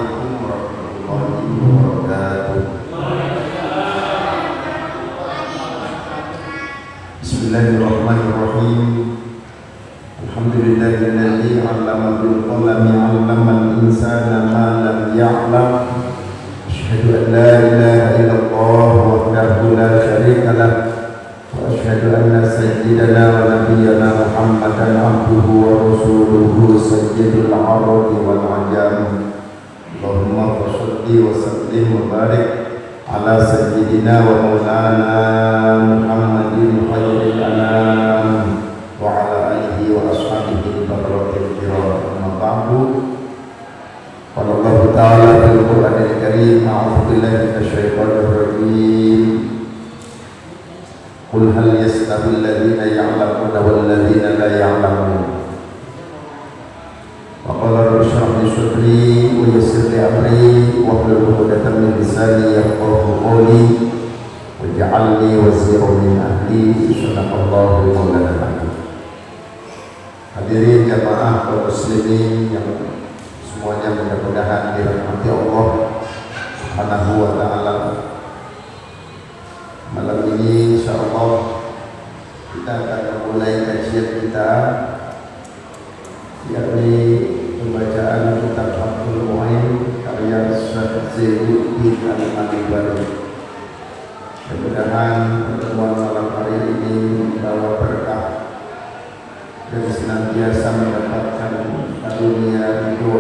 Assalamualaikum warahmatullahi wabarakatuh. Bismillahirrahmanirrahim. Alhamdulillahilladzi 'allama bil qalami 'allamal insana ma lam ya'lam. Asyhadu an la ilaha illallah wahdahu la syarika lah. Asyhadu anna sayyidana wa nabiyyana Muhammadan abduhu wa rasuluhu sayyidul arabi wal ajam. Allahumma shalli wa sallim wa barik ala sayyidina wa maulana Muhammadin khairil anam wa ala alihi wa ashabihi al-barakatil kiram. Amma ba'du. Qala Allah ta'ala fil Qur'anil Karim, a'udzu billahi minasyaitonir rajim. Qul hal yastawi alladhina ya'lamuna wal ladhina la ya'lamun. Wa qala rabbi shrah li sadri wa yassir li amri wahlul 'uqdatam min lisani yafqahu qawli waj'al li waziran min ahli. Sadaqallahu maulana al-azim. Hadirin jamaah kaum muslimin yang semuanya mudah-mudahan dirahmati Allah Subhanahu wa taala. Malam ini insyaallah kita akan memulai kajian kita, yakni pembacaan kitab Fathul Mu'in karya Syekh Zainuddin Al-Malibari. Mudah-mudahan pertemuan malam hari ini membawa berkah dan senantiasa mendapatkan karunia ridho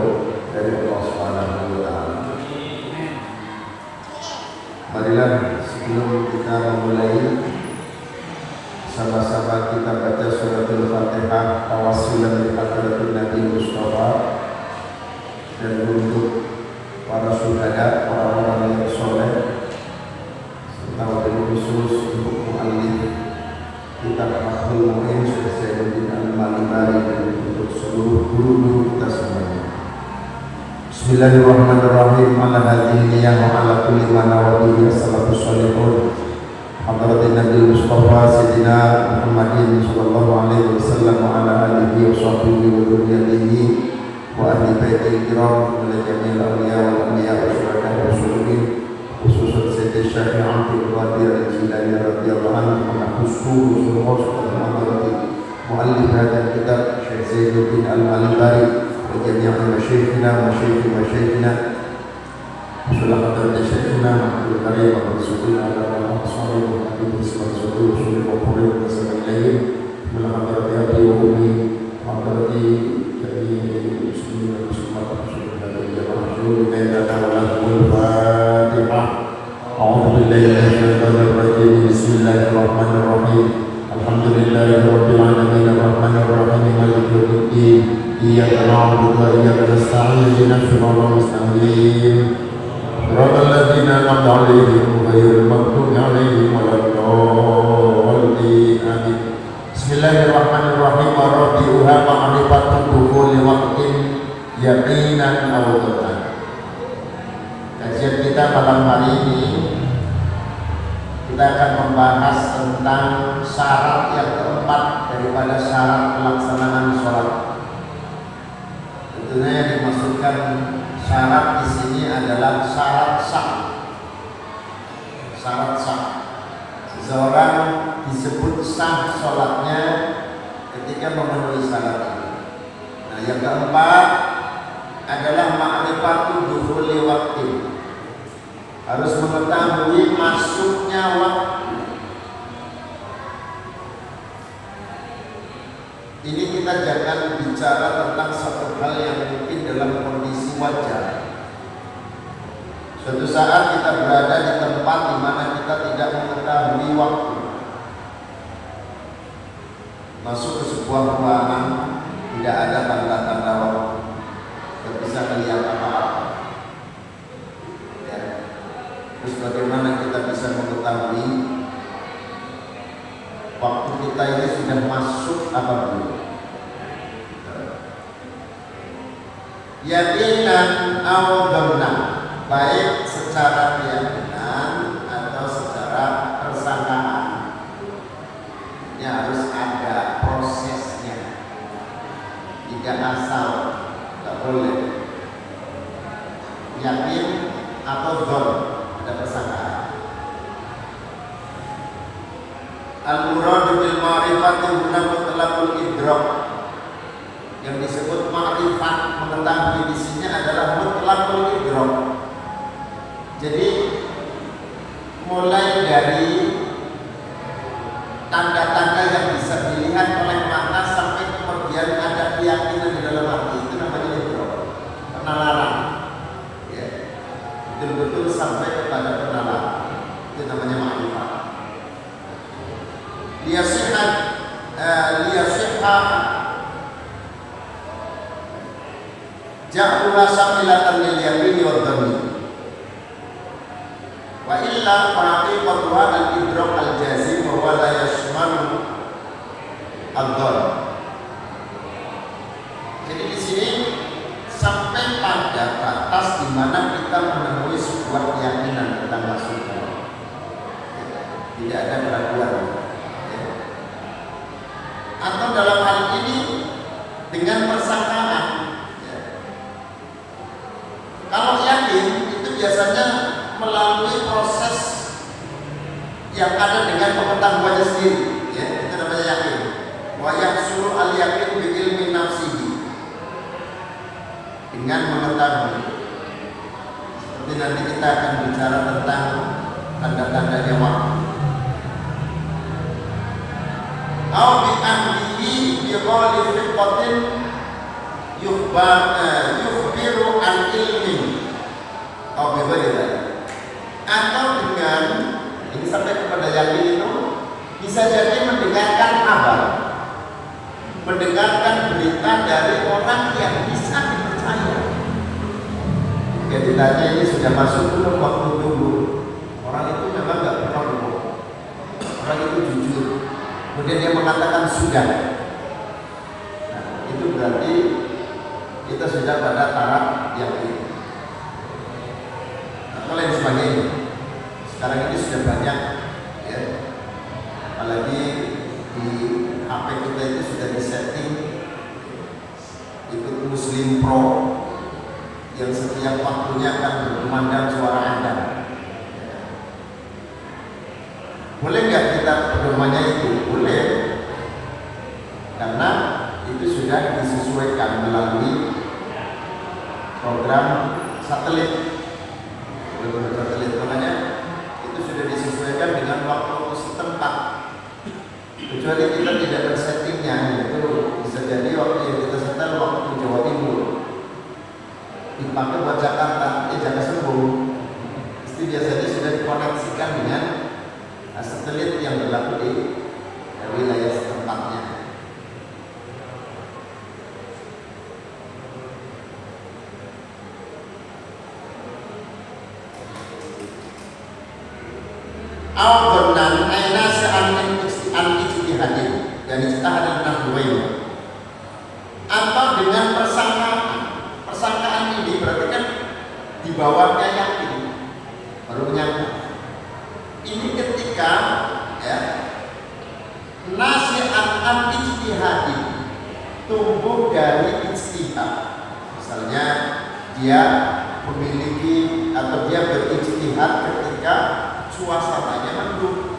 dari Allah Subhanahu wa taala. Marilah sebelum kita memulai, sama-sama kita baca suratul Fatihah tawassulan li hadratin Nabi Mustafa, dan untuk para syuhada, para orang yang soleh, serta wabil khusus untuk muallif kitab Fathul Mu'in Syekh Zainuddin Al-Malibari, dan untuk seluruh guru-guru kita semuanya. Bismillahirrahmanirrahim. Ala hadhihi wa ala kulli man nawadihi salatu sholihun hadratin Nabi Mustafa Sayyidina Muhammadin sallallahu alaihi wasallam wa ala alihi wa sahbihi wa dzurriyyatihi wa ahli baitil kiram wa jami'il awliya wal anbiya wa syuhada wa syuhudin, khususan Sayyidi Syekh Abdul Qadir Al-Jilani radhiyallahu anhu, wa khususul husnul hadrati muallif hadzal kitab Syekh Zainuddin Al-Malibari وجميع مشايخنا ومشايخ مشايخنا وصلى حضرة شيخنا عبد الكريم والرسول على الأنصار والحبيب والصلاة والسلام والقرآن والسلام عليهم من حضرة أبي وأمي وحضرة جميع المسلمين والمسلمات وشهداء الجماعة شهود لنا ولهم الفاتحة. أعوذ بالله من الشيطان الرجيم. بسم الله الرحمن الرحيم. الحمد لله رب العالمين الرحمن الرحيم مالك يوم الدين. إياك نعبد وإياك نستعين اهدنا الصراط المستقيم صراط الذين أنعمت عليهم غير المغضوب عليهم ولا الضالين آمين. Bismillahirrahmanirrahim. Rabi'uha ma'rifatun dukhuli waqtin yaqinan aw qatan. Kajian kita malam hari ini kita akan membahas tentang syarat yang keempat daripada syarat pelaksanaan sholat. Tentunya yang dimaksudkan syarat di sini adalah syarat sah. Syarat sah. Seseorang disebut sah sholatnya ketika memenuhi syarat ini. Nah, yang keempat adalah ma'rifatul dukhuli waqti. Harus mengetahui masuknya waktu. Ini kita jangan bicara tentang satu hal yang mungkin dalam kondisi wajar. Suatu saat kita berada di tempat di mana kita tidak mengetahui waktu. Masuk ke sebuah ruangan, tidak ada tanda-tanda waktu, tidak bisa melihat apa-apa. Ya. Terus bagaimana kita bisa mengetahui waktu kita ini sudah masuk apa belum? Yakinan atau dhanna, baik secara keyakinan atau secara persangkaan. Ini harus ada prosesnya, tidak asal, tidak boleh. yakin atau dzon, ada persangkaan. Al-muradu bil ma'rifati huna mutlaqul idrak. Yang disebut ma'rifat, mengetahui di sini adalah mutlaqul idrak. Jadi mulai dari tanda-tanda yang bisa dilihat oleh mata sampai kemudian ada keyakinan di dalam hati, itu namanya idrak, penalaran. Ya. Betul-betul sampai kepada penalaran, itu namanya ma'rifat. Liyasihha ja'uha samilatan lil yaqini wa dhanni. Wa illa faqiqatuha al-idrak al-jazim wa la yashmalu ad-dhann. Jadi di sini sampai pada batas di mana kita menemui sebuah keyakinan tentang maksudnya. Tidak ada keraguan. Atau dalam hal ini dengan persangkaan. Kalau yakin itu biasanya melalui proses yang ada dengan pengetahuannya sendiri, ya, itu namanya yakin. Wa yahsulu al yakin bi ilmi nafsihi, dengan mengetahui. Seperti nanti kita akan bicara tentang tanda-tandanya waktu. Au bi ahlihi bi qawli fiqatin yukhbiru an ilmi, au bi ghairi, atau dengan ini sampai kepada yakin itu bisa jadi mendengarkan kabar, mendengarkan berita dari orang yang bisa dipercaya. Ya ditanya ini sudah masuk belum waktu tunggu, orang itu memang nggak pernah bohong, orang itu jujur. Kemudian dia mengatakan sudah. Nah, itu berarti kita sudah pada taraf yakin. Nah, kalau yang sebagainya, sekarang ini sudah banyak, ya, apalagi di HP kita itu sudah disetting ikut Muslim Pro yang setiap waktunya akan berkumandang suara Anda. Boleh nggak kita pedomannya itu? Boleh, karena itu sudah disesuaikan melalui program satelit. Makanya itu sudah disesuaikan dengan waktu setempat. Kecuali kita tidak bersettingnya, itu bisa jadi waktu yang kita setel waktu Jawa Timur dipakai buat Jakarta, jangan sembuh. Pasti biasanya sudah dikoneksikan dengan satelit yang berlaku di wilayah setempatnya. Al-Qur'an aina an-ijtihadin dan ijtihad an-nahwain, atau dengan persangkaan. Persangkaan ini berarti kan di bawahnya yakin, baru menyangka. Ini ketika, ya, nasihat an-ijtihadin tumbuh dari ijtihad. Misalnya dia memiliki atau dia berijtihad ketika suasananya mendung.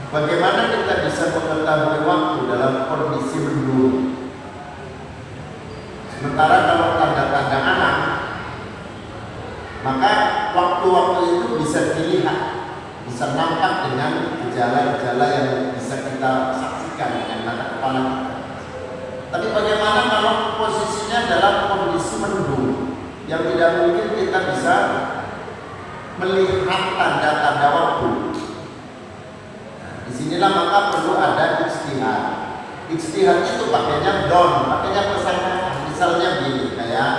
Bagaimana kita bisa mengetahui waktu dalam kondisi mendung? Sementara kalau tanda-tanda anak, maka waktu-waktu itu bisa dilihat, bisa nampak dengan gejala-gejala yang bisa kita saksikan dengan mata kepala kita. Tapi bagaimana kalau posisinya dalam kondisi mendung, yang tidak mungkin kita bisa melihat tanda-tanda waktu? Nah, disinilah maka perlu ada ijtihad. Ijtihad itu pakainya don, pakainya persangkaan. Misalnya gini, kayak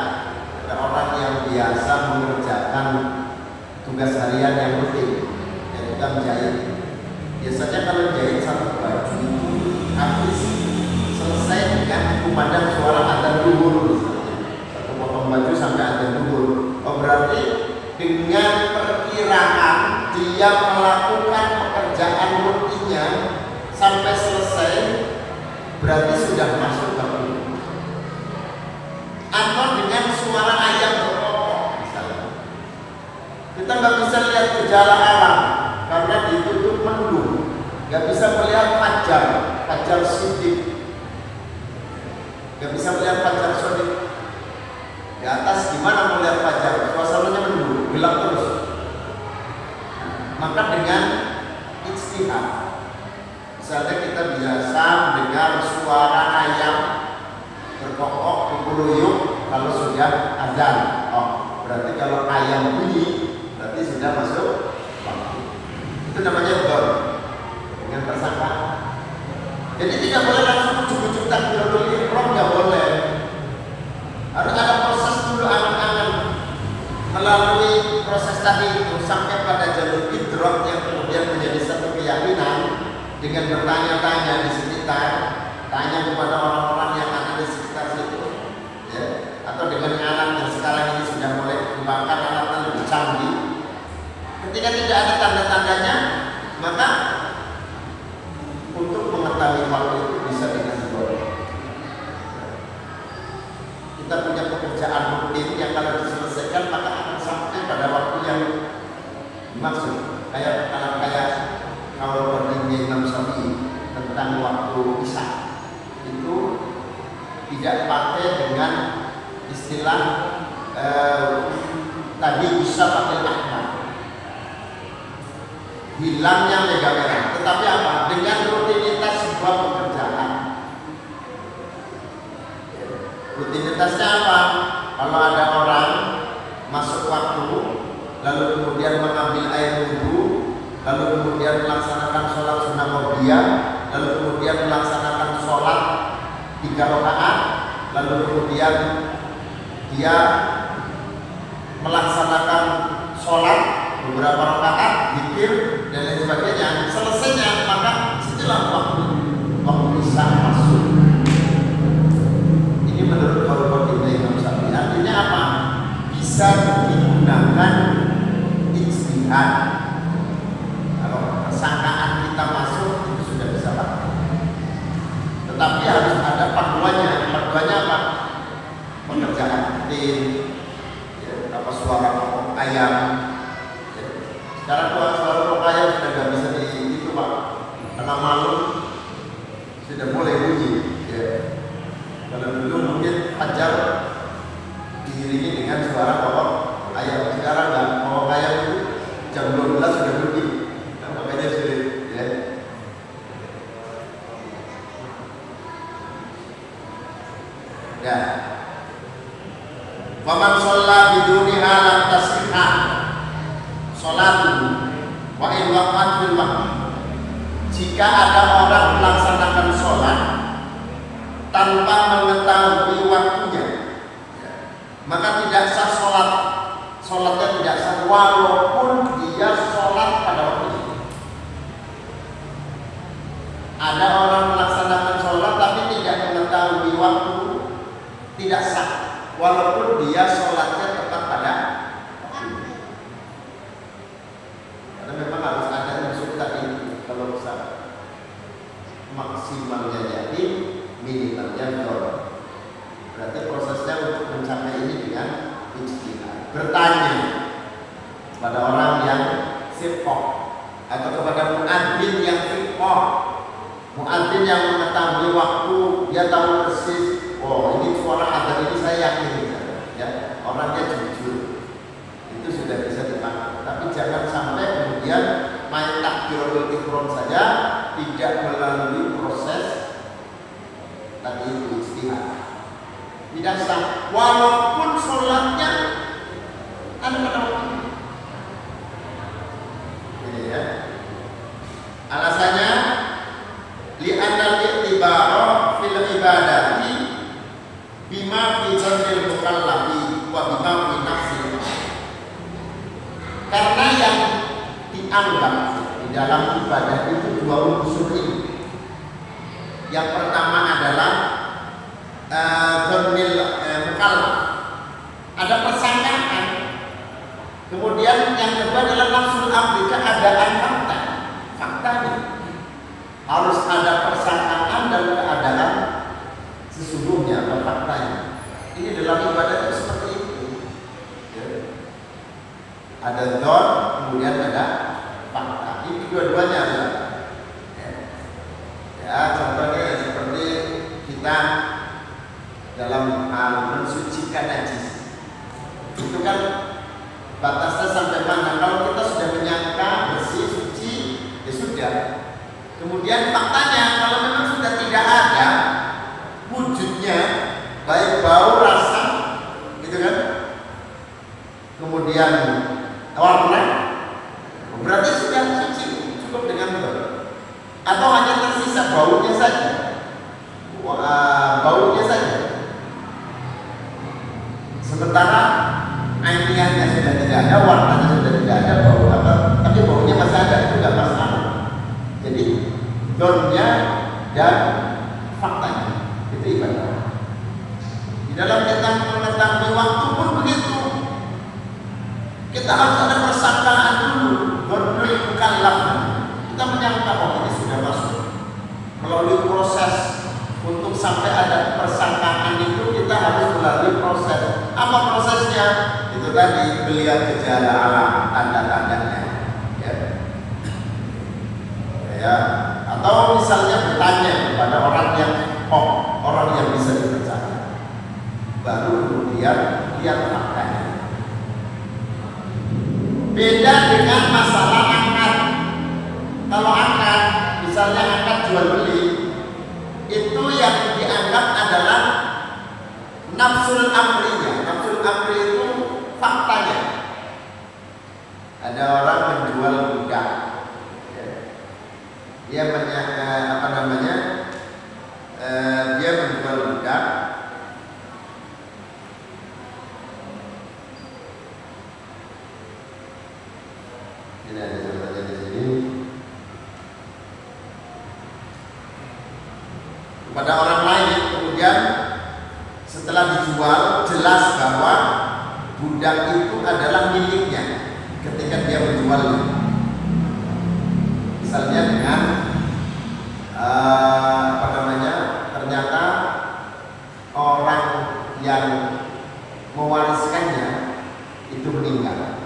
ada orang yang biasa mengerjakan tugas harian yang rutin, yaitu tukang jahit. Biasanya kalau jahit satu baju habis selesai dengan kumandang suara adzan duhur, satu potong baju sampai adzan duhur. Oh, berarti dengan perkiraan dia melakukan pekerjaan rutinnya sampai selesai, berarti sudah masuk waktu. Atau dengan suara ayam berkokok, nggak bisa lihat gejala alam karena ditutup mendung, nggak bisa melihat fajar sidik, nggak bisa melihat fajar sodik. Di atas gimana melihat fajar? Suasananya mendung, gelap terus. Maka dengan ijtihad, misalnya kita biasa mendengar suara ayam berkokok, berkeruyuk kalau sudah azan. Oh, berarti kalau ayam bunyi, berarti sudah masuk waktu. Itu namanya dzon, dengan tersangka. Jadi tidak boleh langsung ujuk-ujuk takbiratul ihram, nggak boleh. Harus ada proses dulu, angan-angan melalui proses tadi itu sampai pada jalur idrok yang kemudian menjadi satu keyakinan dengan bertanya-tanya di sekitar, tanya kepada orang-orang yang ada di sekitar situ, ya. Atau dengan alat yang sekarang ini sudah mulai dikembangkan, alatnya lebih canggih. Ketika tidak ada tanda-tandanya, maka untuk mengetahui hal itu bisa dengan dzon. Kita punya pekerjaan rutin yang kalau diselesaikan maka akan sampai pada waktu yang dimaksud. Kayak kalau berdiri Imam Syafi'i tentang waktu isya itu tidak pakai dengan istilah tadi bisa pakai ahmad, hilangnya mega merah, tetapi apa? Dengan rutinitas sebuah pekerjaan. Rutinitasnya apa? Kalau ada orang masuk waktu, lalu kemudian mengambil air wudhu, lalu kemudian melaksanakan sholat sunnah qabliyah, lalu kemudian melaksanakan sholat 3 rakaat, lalu kemudian dia melaksanakan sholat beberapa rakaat, zikir dan lain sebagainya. Selesainya maka setelah waktu isya masuk. Ini menurut kalau Imam Syafi'i artinya apa? Bisa digunakan ijtihad. Kalau persangkaan kita masuk itu sudah bisa pakai. Tetapi harus ada panduannya. Panduannya apa? Pekerjaan rutin, ya, apa suara kokok ayam. Ya. Sekarang suara kokok ayam sudah nggak bisa itu Pak. Karena malam sudah mulai bunyi. Ya. Kalau dulu mungkin fajar diiringi dengan suara kokok ayam. Sekarang nggak, kokok ayam itu jam 12 sudah bunyi. Nah, makanya sulit. Ya. Ya. Faman sholla biduniha lam tasihha sholatuhu wa in waqa'at fil waqti. Jika ada orang melaksanakan sholat tanpa mengetahui waktunya, maka tidak sah sholatnya tidak sah walaupun dia sholat pada waktu itu. Ada orang melaksanakan sholat tapi tidak mengetahui waktu, tidak sah walaupun dia sholatnya tepat pada waktu. Karena memang harus ada unsur tadi. Kalau bisa maksimalnya jadi minimalnya dzon. Berarti prosesnya untuk mencapai ini dengan ijtihad. Bertanya pada orang yang fiqh atau kepada muadzin yang fiqh, muadzin yang mengetahui waktu, dia tahu persis. Oh, ini suara azan ini saya yakin, ya, orangnya jujur, itu sudah bisa dipakai. Tapi jangan sampai kemudian main takbiratul ihram saja tidak melalui proses tadi itu ijtihad. Tidak sah walaupun sholatnya ada pada waktu. Ini ya. Alasannya li'annal i'tibara fil ibadati bima fi dzanil mukallafi wa bima fi nafsil. Karena yang dianggap di dalam ibadah itu dua unsur ini. Yang pertama adalah dzanil mukallaf, ada persangkaan. Kemudian yang kedua adalah nafsul amri, keadaan faktanya. Harus ada persangkaan dan keadaan sesungguhnya atau faktanya. Ini dalam ibadah itu seperti itu. Ya. Ada zon, kemudian ada fakta. Ini dua-duanya ada. Ya, contohnya seperti kita dalam hal mensucikan najis. Itu kan batasnya sampai mana? Kalau kita sudah menyangka bersih, suci, ya sudah. Kemudian faktanya kalau memang sudah tidak ada wujudnya, baik bau, rasa, gitu kan? Kemudian warna, berarti sudah suci, cukup dengan bau. Atau hanya tersisa baunya saja, baunya saja. Sementara ainiahnya sudah tidak ada, warnanya sudah tidak ada, bau apa? Tapi baunya masih ada, itu tidak masalah. Jadi zonnya dan faktanya itu ibadah. Di dalam kita mengetahui waktu pun begitu. Kita harus ada persangkaan dulu, berdui mukallaf. Kita menyangka oh ini sudah masuk. Melalui proses untuk sampai ada persangkaan itu kita harus melalui proses. Apa prosesnya? Itu tadi melihat gejala alam, tanda-tandanya. Ya. Atau misalnya bertanya kepada orang yang bisa dipercaya. Baru kemudian lihat faktanya. Beda dengan masalah akad. Kalau akad, misalnya akad jual beli, itu yang dianggap adalah nafsul amrinya. Nafsul amri itu faktanya. Ada orang menjual budak. Dia dia menjual budak. Ini ada contohnya di sini. Kepada orang lain, kemudian setelah dijual jelas bahwa budak itu adalah miliknya ketika dia menjualnya. Misalnya dengan ternyata orang yang mewariskannya itu meninggal,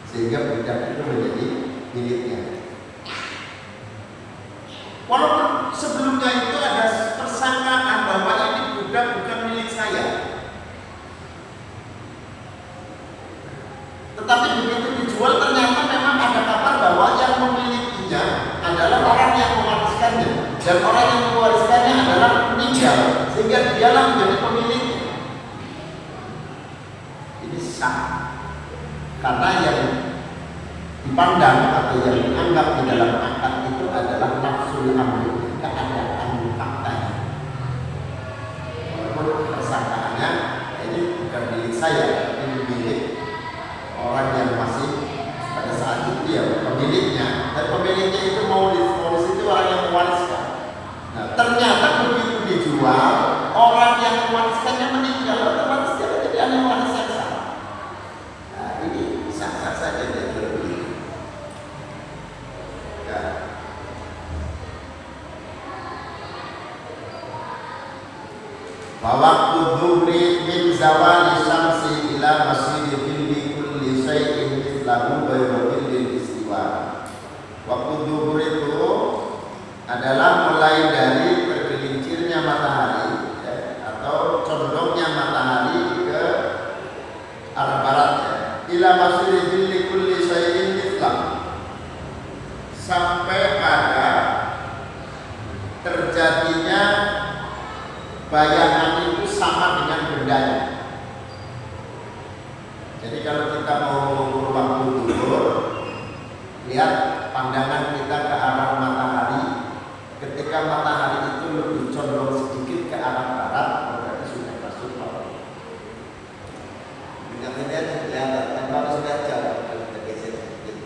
sehingga budak itu menjadi miliknya. Walaupun sebelumnya itu ada persangkaan bahwa ini budak bukan milik saya, tetapi begitu dijual ternyata memang ada kabar bahwa yang memilikinya adalah orang yang mewariskannya, dan orang yang mewariskannya adalah meninggal, sehingga dialah menjadi pemiliknya. Ini sah, karena yang dipandang atau yang dianggap di dalam akad itu adalah nafsul amri, keadaan faktanya. Walaupun persangkaannya ini bukan milik saya, ini milik orang yang masih pada saat itu dia pemiliknya, dan pemiliknya itu maulis itu orang yang mewariskan. Nah, ternyata begitu dijual, orang yang mewariskannya meninggal, otomatis dia menjadi ahli waris yang sah. Nah, ini sah-sah saja dia berbeli. Ya. Waktu dhuhri min zawali syamsi ila masjidi kulli syai'in mithlahu bayna lil istiwa. Waktu zuhur itu adalah mulai dari tergelincirnya matahari atau condongnya matahari ke arah barat ila masjidi kulli syai'in mithlahu, sampai pada terjadinya bayangan itu sama dengan bendanya. Jadi kalau kita mau mengukur waktu zuhur, lihat pandangan kita ke arah matahari. Ketika matahari itu lebih condong sedikit ke arah barat, berarti sudah masuk malam. Dengan ini ada kelihatan, kan kalau sudah jauh, kalau kita geser sedikit.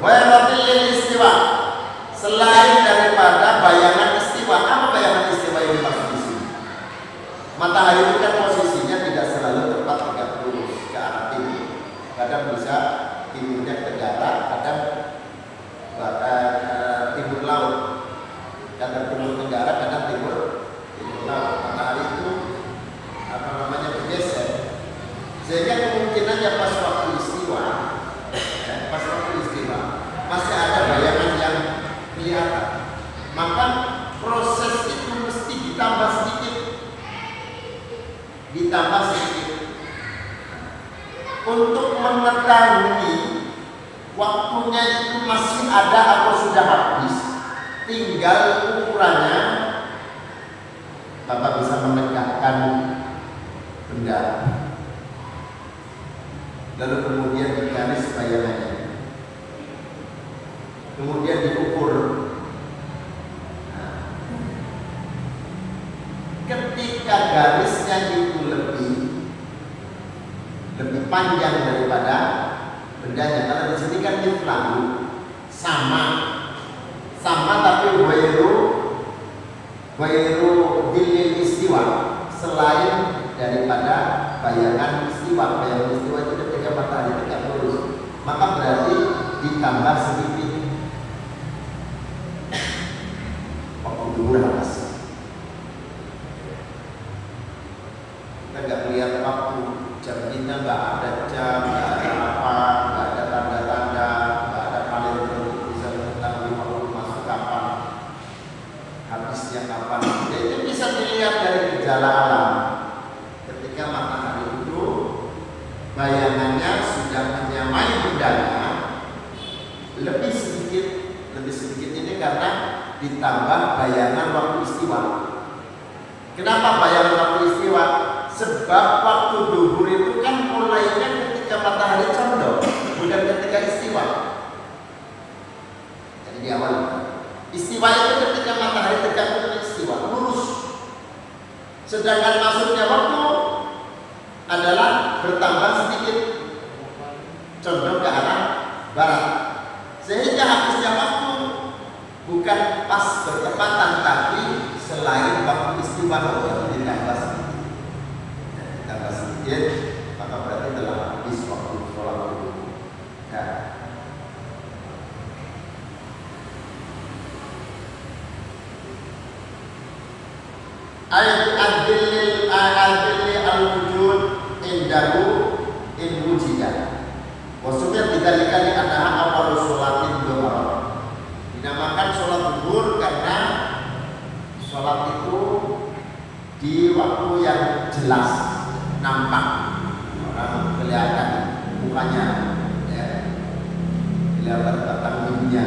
Wayatil istiwa, selain daripada bayangan istiwa, apa bayangan istiwa yang dimaksud di sini? Matahari itu kan posisinya tidak selalu tepat tegak lurus ke arah timur. Kadang bisa timurnya ke darat, kadang timur laut, kadang timur tenggara, kadang timur laut. Matahari itu ditambah sedikit. Untuk mengetahui waktunya itu masih ada atau sudah habis, tinggal ukurannya. Bapak bisa menegakkan benda, lalu kemudian digaris bayangannya, kemudian diukur. Nah, ketika garisnya itu lebih panjang daripada bendanya, karena di sini kan mithlahu, sama tapi wairu dilil istiwa, selain daripada bayangan istiwa. Bayangan istiwa itu ketika matahari tegak lurus, maka berarti ditambah sedikit waktu dulu habis. Kita nggak lihat waktu, jam kita nggak ada jam, nggak ada apa, nggak ada tanda-tanda, nggak ada kalender untuk bisa mengetahui waktu masuk kapan, habisnya kapan. Itu bisa dilihat dari gejala alam. Ketika matahari itu bayangannya sudah menyamai bendanya, lebih sedikit ini karena ditambah bayangan waktu istiwa. Kenapa bayangan waktu istiwa? Sebab waktu duhur itu kan mulainya ketika matahari condong, bukan ketika istiwa. Jadi di awal istiwa itu ketika matahari tegak ke istiwa, lurus. Sedangkan masuknya waktu adalah bertambah sedikit, condong ke arah barat. Sehingga habisnya waktu bukan pas bertepatan, tapi selain waktu istiwa yang ditambah sedikit, maka berarti telah habis waktu sholat dulu. Ya. Ayat adil al-wujud indahu in wujidah. Maksudnya dikali-kali adalah awal sholatin dhuhr. Dinamakan sholat zuhur karena sholat itu di waktu yang jelas, nampak, orang kelihatan mukanya, ya, kelihatan batang tubuhnya,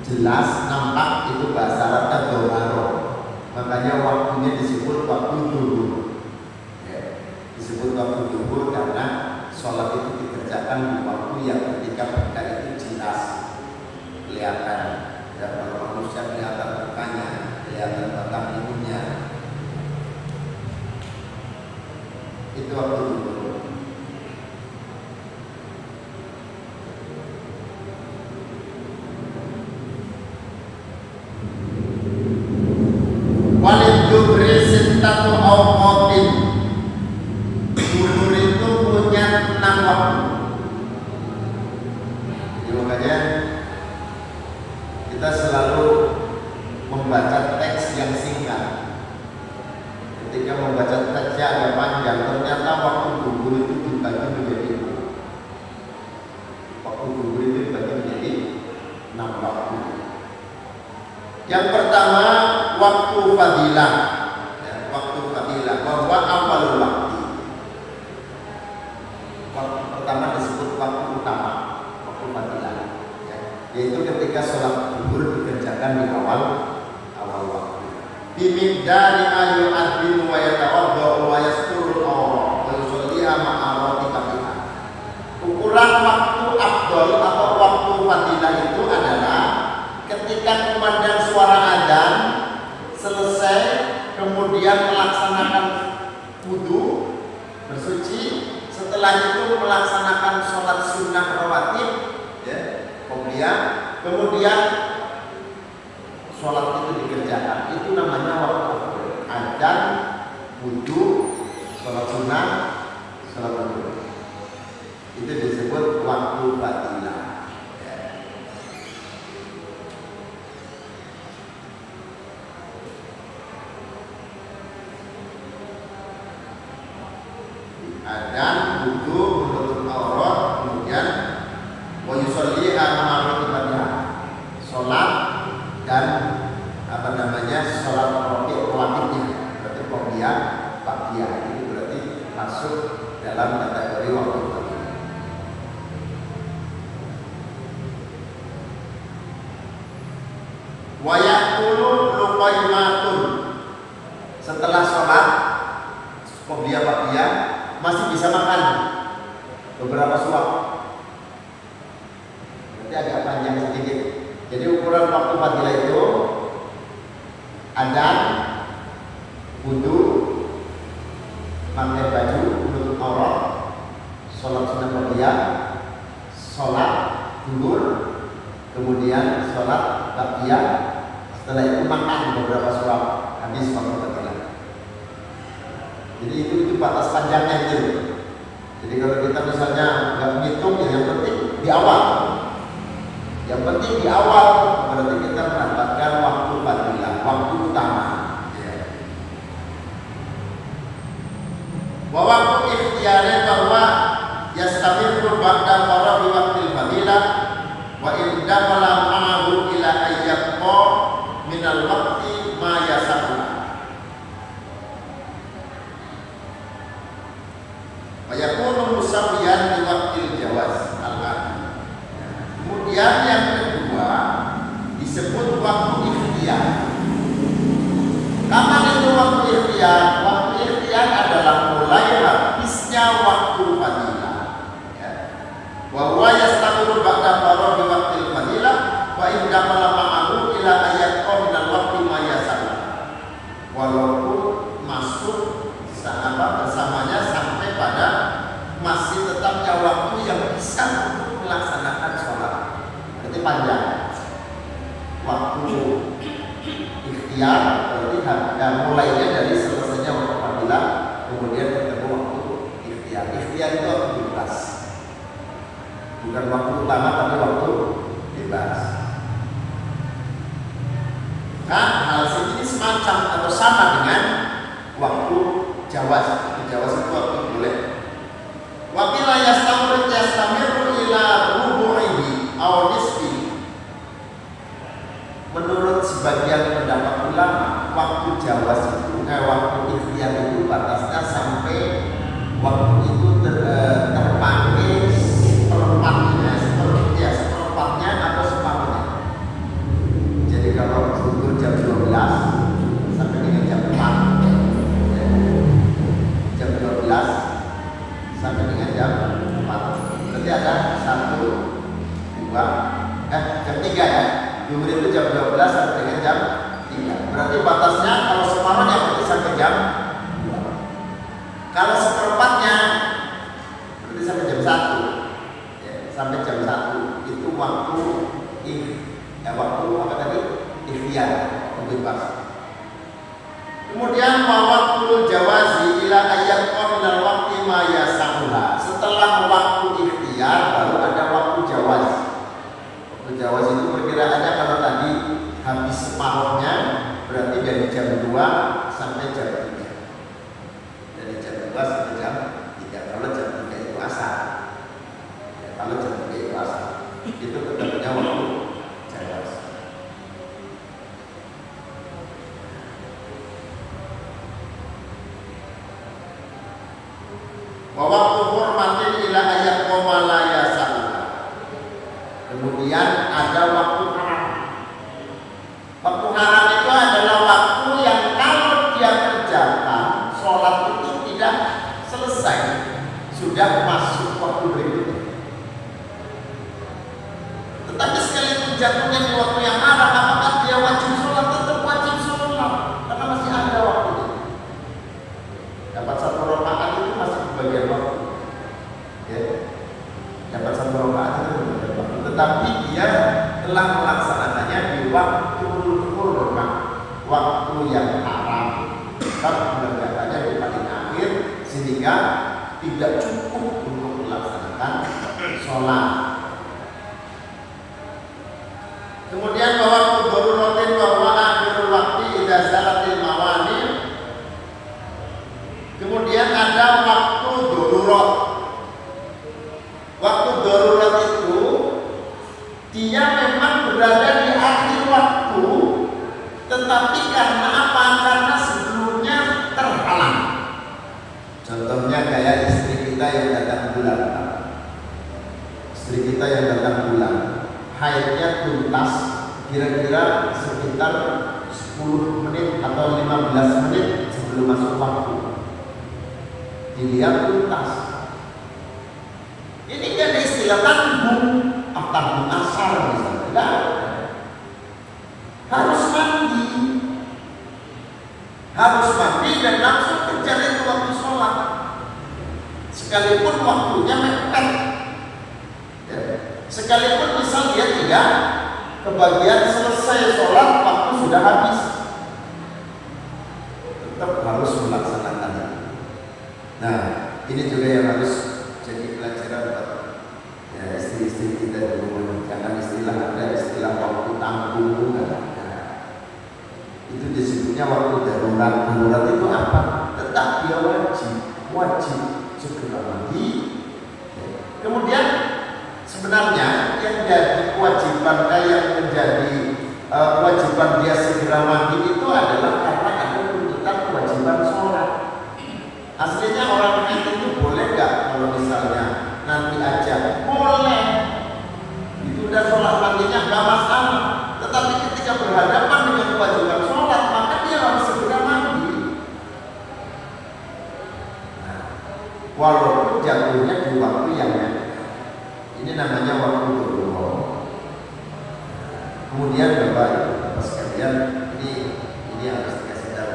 jelas, nampak. Itu bahasa Arabnya dhuhr. Makanya waktunya disebut waktu zuhur, ya, disebut waktu zuhur karena sholat itu dikerjakan di waktu yang ketika benda itu jelas, kelihatan, dan kalau manusia kelihatan mukanya, kelihatan batang tubuhnya. Itu waktu zuhur. Walid zuhri sittatu awqatin. Zuhur itu punya 6 waktu. Jadi makanya kita selalu membaca teks yang singkat. Ketika membaca teksnya agak panjang, ternyata waktu zuhur itu dibagi menjadi 6 waktu. Yang pertama waktu fadilah, ya, waktu fadilah, bahwa awalul waktu. Waktu pertama disebut waktu utama, waktu fadilah, ya, yaitu ketika sholat zuhur dikerjakan di awal waktu. Bimidari ayu adin wa yatawaddu wa yasturul awra wa yusalliha ma'arati kabiha. Ukuran waktu afdol atau waktu fadilah itu adalah ketika kumandang suara adzan selesai, kemudian melaksanakan wudu, bersuci, setelah itu melaksanakan sholat sunnah rawatib, ya, kemudian sholat itu dikerjakan. Itu namanya waktu adzan, wudu, sholat sunnah, sholat wudu. Itu disebut waktu fadilah. Adzan, wudu, menutup aurat, kemudian wa yusalliha ma'arifatiha, sholat dan sholat rawatibnya, berarti qobliyah, baqiyah, itu berarti masuk dalam kategori waktu fadilah. Wa yaqulu luqaimatun, setelah sholat qobliyah baqiyah masih bisa makan beberapa suap, berarti agak panjang sedikit. Jadi ukuran waktu fadilah itu adzan, wudu, pakai baju, menutup aurat, sholat sunnah qobliyah, sholat duhur, kemudian sholat baqiyah, setelah itu makan beberapa suap, habis waktu fadilah. Jadi itu batas panjangnya itu. Jadi kalau kita misalnya nggak ngitung, yang penting di awal. Yang penting di awal berarti kita mendapatkan waktu fadilah, waktu utama. Wa waktu ikhtiyari bahwa yastamirru ba'da faraghi waqtil fadilah wa in dakhala ma'ahu ila ayyaqqa minal waqti ma yasa'u. Wa yakunu musawwiyan li waqtil jawaz al-'am. Kemudian yang kedua disebut waktu ikhtiyar. Kapan itu waktu ikhtiyar? Waktu ikhtiyar adalah mulai habisnya waktu fadilah. Wa huwa yastamiru ba'da faraghi waqtil fadilah wa in dakhala ma'ahu ila ayyaqa minal waqti ma yasa'u. Walaupun masuk bersamanya sampai pada masih tetapnya waktu yang bisa untuk melaksanakan sholat. Berarti panjang. Waktu ikhtiar berarti mulainya dari selesainya waktu fadilah, kemudian ketemu waktu ikhtiar. Ikhtiar itu waktu bebas, bukan waktu utama tapi waktu bebas. Nah, hal ini semacam atau sama dengan waktu jawaz. Jawaz itu waktu boleh. Wa bila yastamiru ila rubu'ihi aw nisfi. Menurut sebagian pendapat ulama, waktu jawaz itu waktu ikhtiar itu batasnya sampai waktu itu terpakai seperempatnya atau separuhnya. Jadi kalau zuhur jam 12 sampai dengan jam 4, jam 12 sampai dengan jam 4, berarti ada 1, 2, jam 3 ya. Zuhur itu jam 12 sampai dengan jam 3. Berarti batasnya kalau separuhnya berarti sampai jam 2. Kalau seperempatnya berarti sampai jam 1. Ya, sampai jam 1 itu waktu waktu apa tadi? Ikhtiar, bebas. Kemudian waktu jawazi ila ayyaqqa minal waqti ma yasa'uha. Setelah waktu ikhtiar baru ada waktu jawaz. Waktu jawaz itu perkiraannya kalau tadi habis separuhnya berarti dari jam 2 sampai jam 3. Dari jam 2 sampai jam 3. Kalau jam 3 itu asar. Ya, kalau jam 3 itu asar. Itu ketemunya waktu jawaz. Wa waktu hurmatin ila ayyaqqa ma la yasa'u. Kemudian ada waktu haram. Waktu haram itu adalah waktu yang kalau dia kerjakan sholat itu tidak selesai, sudah masuk waktu berikutnya. Tetapi sekalipun jatuhnya di waktu yang haram, apakah dia wajib sholat? Tetap wajib sholat karena masih ada waktunya. Dapat 1 rakaat itu masih bagian waktu. Ya. Dapat 1 rakaat itu bagian waktu. Tetapi dia telah melaksanakannya di waktu hurmah, waktu yang haram. Tetap mengerjakannya di paling akhir sehingga tidak cukup untuk melaksanakan sholat. Kemudian bahwa daruratin bahwa akhirul waktu idza salatil mawani. Kemudian ada waktu darurat. Waktu darurat itu dia memang berada di akhir waktu, tetapi karena apa? Karena sebelumnya terhalang. Contohnya kayak istri kita yang datang bulan, istri kita yang datang bulan, haidnya tuntas kira-kira sekitar 10 menit atau 15 menit sebelum masuk waktu. Dilihat tuntas. Ini kan ada istilah tanggung, tanggung asar misalnya. Harus mandi, dan langsung kejar itu waktu sholat, sekalipun waktunya mepet, ya. Sekalipun misal dia tidak kebagian selesai sholat, waktu sudah habis, tetap harus melaksanakannya. Nah, ini juga yang harus jadi pelajaran buat ya, istri-istri kita di rumah. Jangan ada istilah waktu tanggung, itu disebutnya waktu darurat. Darurat itu apa? Tetap dia wajib segera mandi. Kemudian sebenarnya yang jadi kewajiban kewajiban dia segera mandi itu adalah karena ada tuntutan kewajiban sholat. Aslinya orang itu boleh nggak kalau misalnya nanti aja? Boleh. Itu udah sholat mandinya nggak masalah. Tetapi ketika berhadapan dengan kewajiban sholat, maka dia harus segera mandi. Nah, walaupun jatuhnya di waktu yang ini namanya waktu berdoa. Kemudian Bapak sekalian, ini harus dikasih tahu.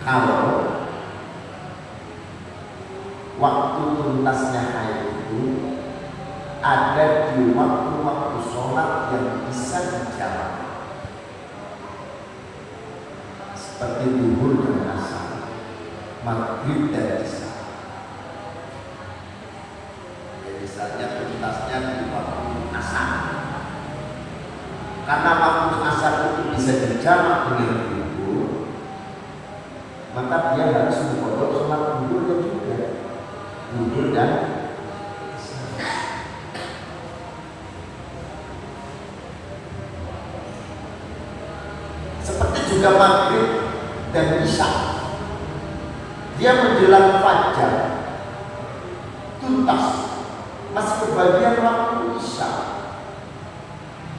Kalau waktu tuntasnya haid itu ada di waktu-waktu sholat yang bisa dijawab, seperti zuhur dan asar, maghrib dan isya. Misalnya tuntasnya di waktu asar, karena waktu asar itu bisa dijawab dengan zuhur, maka dia harus mengkodok sholat zuhur dan juga zuhur dan juga maghrib dan isya. Dia menjelang fajar tuntas, masih kebagian waktu isya,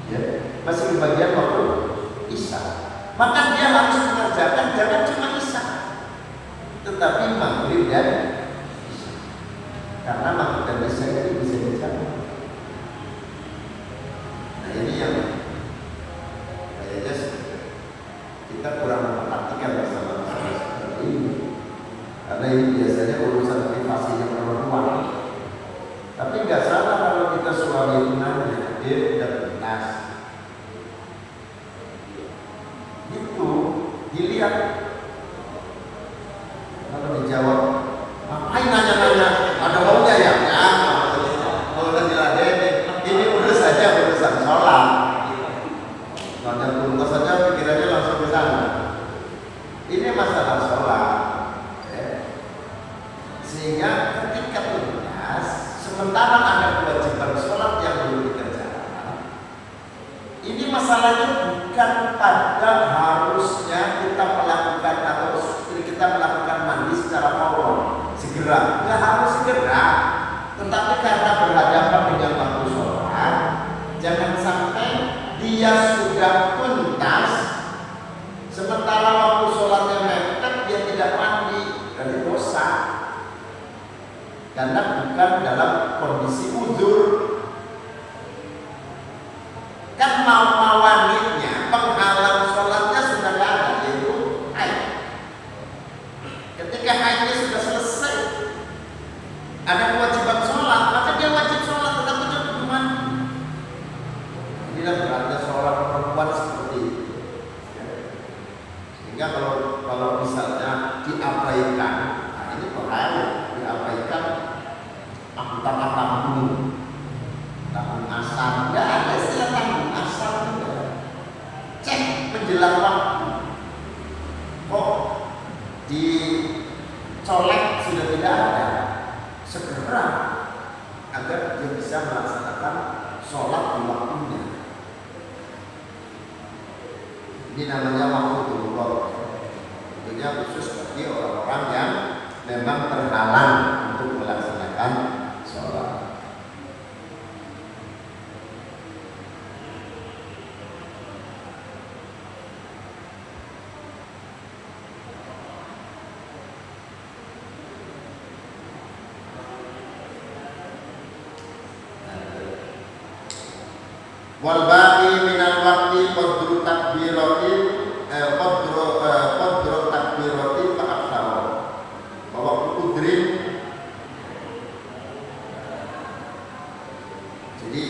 ya, masih kebagian waktu isya. Maka dia harus mengerjakan jangan cuma isya, tetapi maghrib dan isya, karena maghrib dan isya itu bisa dicapai. Nah, ini yang kayaknya kita kurang memperhatikan masalah-masalah seperti ini, karena ini biasanya urusan privasinya perempuan. Tapi nggak salah kalau kita suami itu nanya, dia tidak benar. Itu dilihat. Kalau dijawab, ngapain nanya-nanya? Ada maunya ya? Ya, kalau udah diladenin, ini urus saja urusan sholat. Nanya tuntas saja pikirannya langsung ke sana. Ini masalah sholat, ya. Sehingga ketika tuntas, sementara ada kewajiban sholat yang belum dikerjakan, ini masalahnya bukan pada harusnya kita melakukan atau kita melakukan mandi secara fawr, segera, nggak harus segera, tetapi karena berhadapan dengan waktu sholat, jangan sampai dia sudah tuntas, sementara waktu sholatnya mepet dia tidak mandi, berarti dosa. Karena bukan dalam kondisi uzur. Kan mawanitnya, penghalang sholatnya sudah tidak ada, yaitu haid. Ketika haidnya sudah selesai, ada kewajiban sholat, maka dia wajib sholat, tetapi dia belum mandi. Inilah beratnya seorang perempuan seperti itu. Sehingga kalau misalnya diabaikan, nah ini bahaya, diabaikan angkutan dulu, tanggung asar, nggak ada istilah tanggung asar juga. Cek menjelang waktu, kok dicolek sudah tidak ada, segera agar dia bisa melaksanakan sholat di waktunya. Ini namanya waktu berubah. Tentunya khusus bagi orang-orang yang Wal baqi minal waqti qadru takbiratin qadru takbiratin fa aktsara. Bahwa kudrin, jadi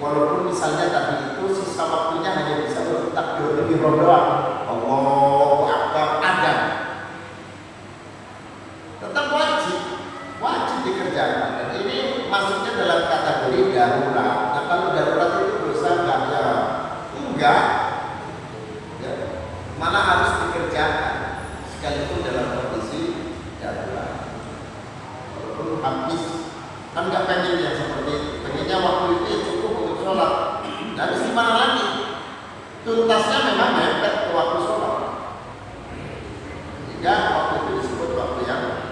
walaupun misalnya tadi itu sisa waktunya hanya bisa untuk takbir doang, Allahu Akbar adzan, tetap wajib dikerjakan. Dan ini masuknya dalam kategori darurat. Nah, kalau darurat itu dosa enggak ya? Enggak. Ya, malah harus dikerjakan sekalipun dalam kondisi darurat. Walaupun habis, kan nggak pengen yang seperti itu. Pengennya waktu itu cukup untuk sholat. Nah, terus gimana lagi? Tuntasnya memang mepet ke waktu sholat. Sehingga waktu itu disebut waktu yang darurat.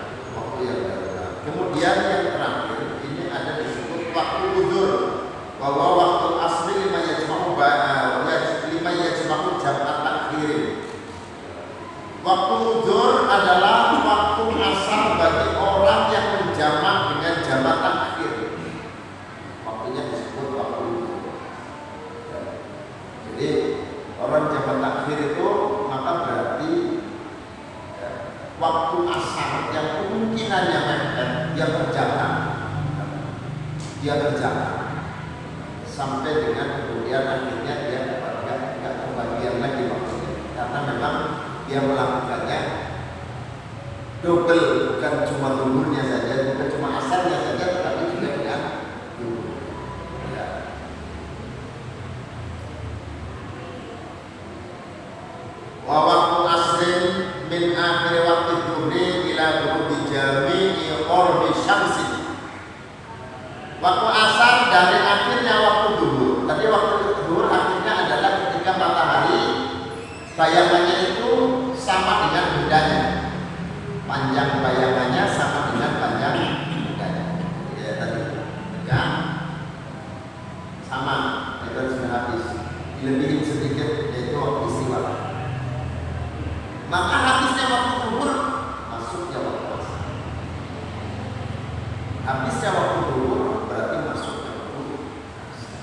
Kemudian yang terakhir ini ada disebut waktu udzur. Bahwa waktu asli lima yajma'u jam'at takhir. Waktu udzur adalah waktu asal bagi orang yang menjamak dengan jamak takhir. Waktunya disebut waktu udzur. Jadi orang jamak takhir itu maka berarti waktu asal yang kemungkinannya mepet dia kerjakan sampai dengan kemudian akhirnya dia nggak kebagian lagi waktunya, karena memang dia melakukannya double, bukan cuma zuhurnya saja, bukan cuma asarnya saja, tetapi juga dengan zuhur. Ya. Wa waktu asrin min akhir waktu dhuhri ila ghurubi jami'i qurbi syamsi. Waktu asar dari akhirnya waktu zuhur. Tadi waktu zuhur akhirnya adalah ketika matahari bayangannya itu sama dengan bedanya. Panjang bayangannya sama dengan panjang bedanya. Ya tadi ya sama, itu sudah habis. Dilebihin sedikit yaitu waktu istiwa. Maka habisnya waktu zuhur, masuknya waktu asar. Habisnya waktu zuhur berarti masuknya waktu asar.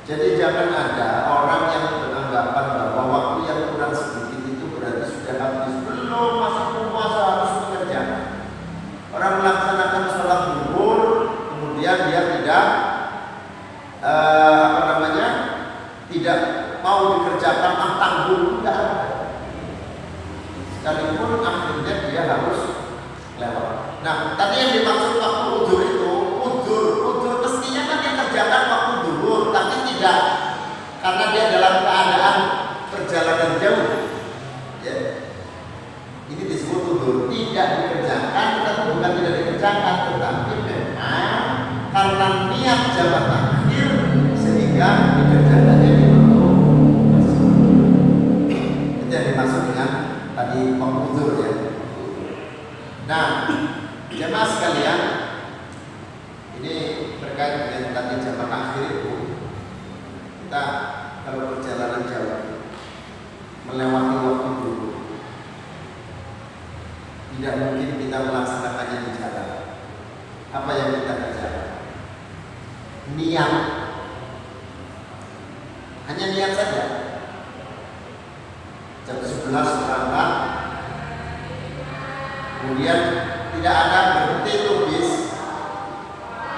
Jadi jangan ada orang yang beranggapan bahwa waktu yang kurang sedikit itu berarti sudah habis. Belum, masa puasa harus mengerjakan. Orang melaksanakan sholat zuhur, kemudian dia tidak mau dikerjakan tanggung, tidak ada. Sekalipun akhirnya dia harus lewat. Nah, tadi yang dimaksud waktu udzur itu, udzur mestinya kan dia kerjakan waktu zuhur, tapi tidak, karena dia dalam keadaan perjalanan jauh. Ya. Ini disebut udzur, tidak dikerjakan, tetapi bukan tidak dikerjakan, tetapi memang karena niat jamak takhir sehingga dikerjakannya di waktu asar. Itu yang dimaksud dengan tadi waktu udzur ya. Nah, jemaah sekalian, ini terkait dengan tadi jamak takhir itu, kita kalau perjalanan jauh melewati waktu dulu, tidak mungkin kita melaksanakannya di jalan. Apa yang kita kerjakan? Niat, hanya niat saja. Jam 11 berangkat, kemudian tidak ada berhenti itu bis,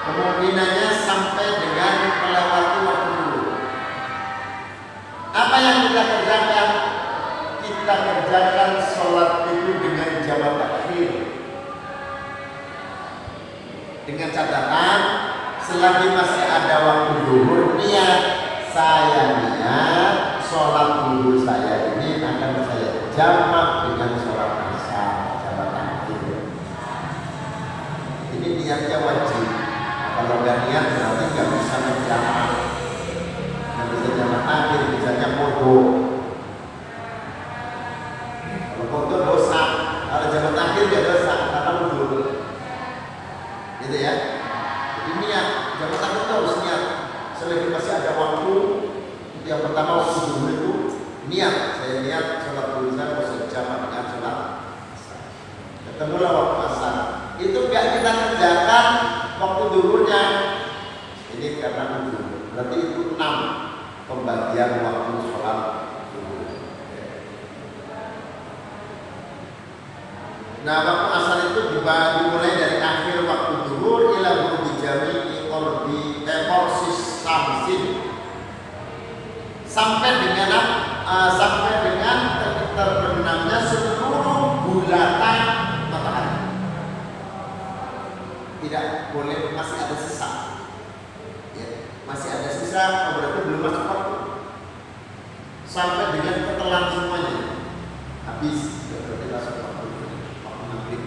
kemungkinannya sampai dengan melewati waktu dulu. Apa yang kita kerjakan? Kita kerjakan sholat itu dengan jamak takhir, dengan catatan selagi masih ada waktu zuhur, niat sholat zuhur saya ini akan saya jamak dengan sholat asar, jamak takhir. Ini niatnya wajib. Kalau nggak niat berarti nggak bisa menjamak, nggak bisa jamak takhir, misalnya foto. Kalau foto dosa, kalau jamak takhir dia dosa, karena zuhur. Gitu ya. Jadi niat, jamak takhir itu harus niat. Selagi masih ada waktu, yang pertama waktu zuhur itu niat. Saya niat sholat zuhur saya harus jamak dengan sholat asar. Ketemulah waktu asar. Itu nggak kita kerjakan waktu zuhurnya. Ini karena zuhur. Berarti itu 6. pembagian waktu sholat zuhur. Nah, waktu asar itu dimulai dari akhir waktu zuhur ila ghurubi jami'i qorsis samsin, sampai dengan terbenamnya seluruh bulatan matahari. Tidak boleh, masih ada sisa. Ya, masih ada sisa, berarti belum masuk waktu. Sampai dengan ketelan semuanya, habis berarti masuk waktu maghrib.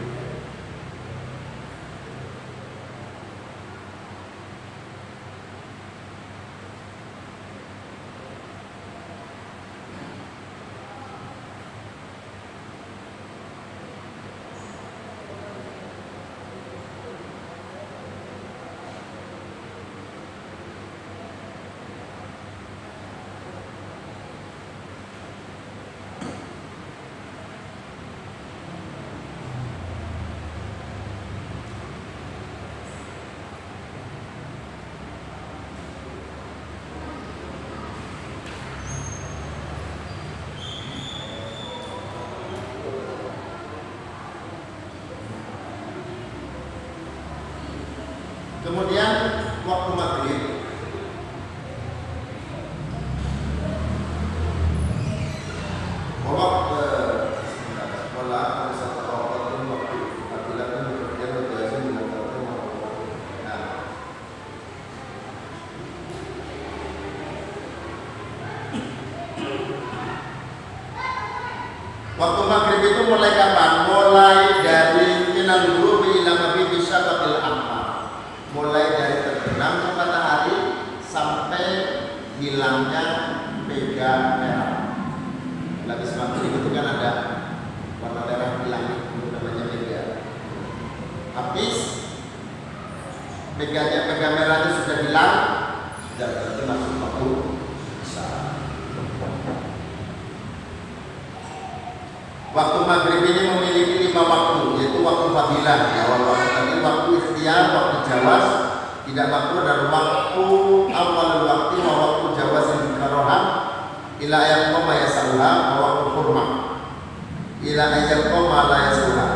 Kemudian waktu maghrib waktu maghrib itu mulai kapan? Mulai dari minal ghurubi ila maghribi syafaqil ahmar. Mulai dari terbenamnya matahari sampai hilangnya mega merah. Lapis maghrib itu kan ada warna merah hilang, itu namanya mega. Habis mega merahnya sudah hilang, sudah berarti masuk waktu isya. Waktu maghrib ini memiliki 5 waktu, yaitu waktu fadilah, awal waktu tadi, waktu ikhtiar, waktu jawas, tidak makruh, dan waktu awal waktu, waktu jawas yang dikaroham, ila ayat koma yasaluha, waktu kurma, ila ayat koma la yasaluha,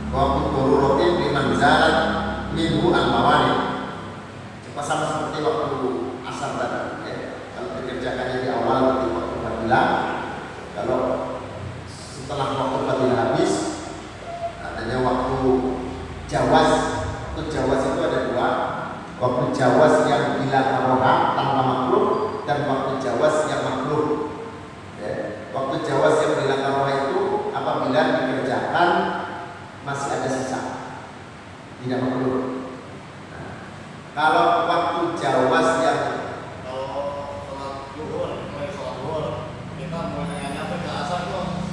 waktu tururotin biman zalat minhu al-mawani. Sama seperti waktu asar tadi, ya. Kalau dikerjakannya di awal waktu fadilah, kalau setelah waktu fadilah habis, adanya waktu jawas. Waktu jawas itu ada 2. Waktu jawas yang bila karohah tanpa makruh, dan waktu jawas yang makruh. Ya. Waktu jawas yang bila karohah itu apabila dikerjakan masih ada sisa, tidak makruh. Nah, kalau waktu jawas yang sholat zuhur, kita mulai nyampe ke asar tuh.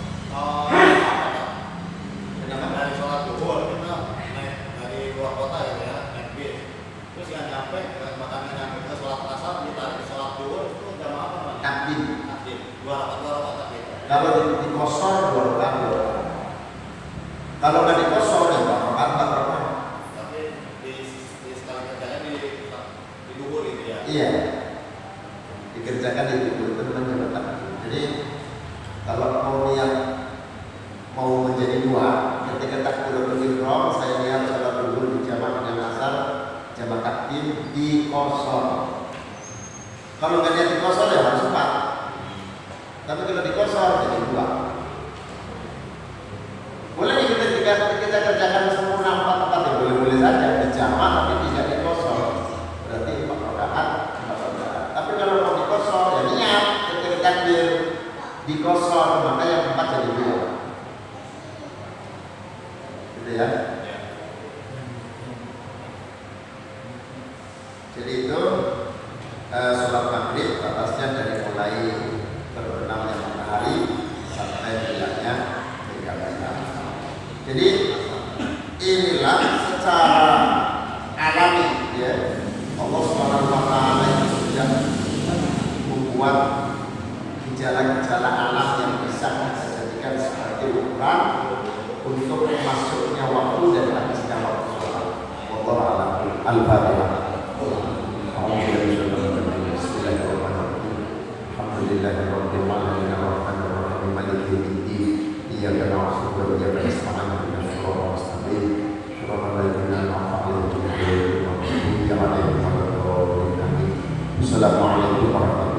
Dari sholat zuhur kita naik dari luar kota gitu ya, naik bis. Terus yang nyampe, makanya nyampe ke sholat asar, ditarik ke sholat zuhur itu jam apa? takdim. 2 rakaat takdim. Kalau di kosor 2 rakaat. Kalau nggak di kosor ya 4 rakaat. Tapi di sekali kerjanya di zuhur gitu ya. Iya, dikerjakan di duhur itu namanya takdim. Jadi kalau mau niat mau menjadi 2, ketika takbiratul ihram saya niat salat zuhur di jamak dengan asar, jamak takdim di kosor. Kalau nggak niat di kosor ya harus 4. Tapi kalau di kosor jadi 2. Boleh kita kerjakan sempurna 4 ya boleh-boleh saja di jamak tapi tidak di kosor. Berarti 4 rakaat. Tapi kalau mau di kosor ya niat ketika takbir di kosor, maka yang 4 jadi 2. Gitu ya. Jadi itu sholat maghrib atasnya dari mulai terbenamnya matahari sampai hilangnya mega merah. Jadi inilah secara alami ya, Allah SWT yang sudah membuat gejala-gejala alam yang bisa kita jadikan sebagai ukuran untuk masuknya waktu dan habisnya waktu sholat. Wallahu a'lam. Al-Fatihah. Bismillahirrahmanirrahim. Wassalamualaikum warahmatullahi wabarakatuh.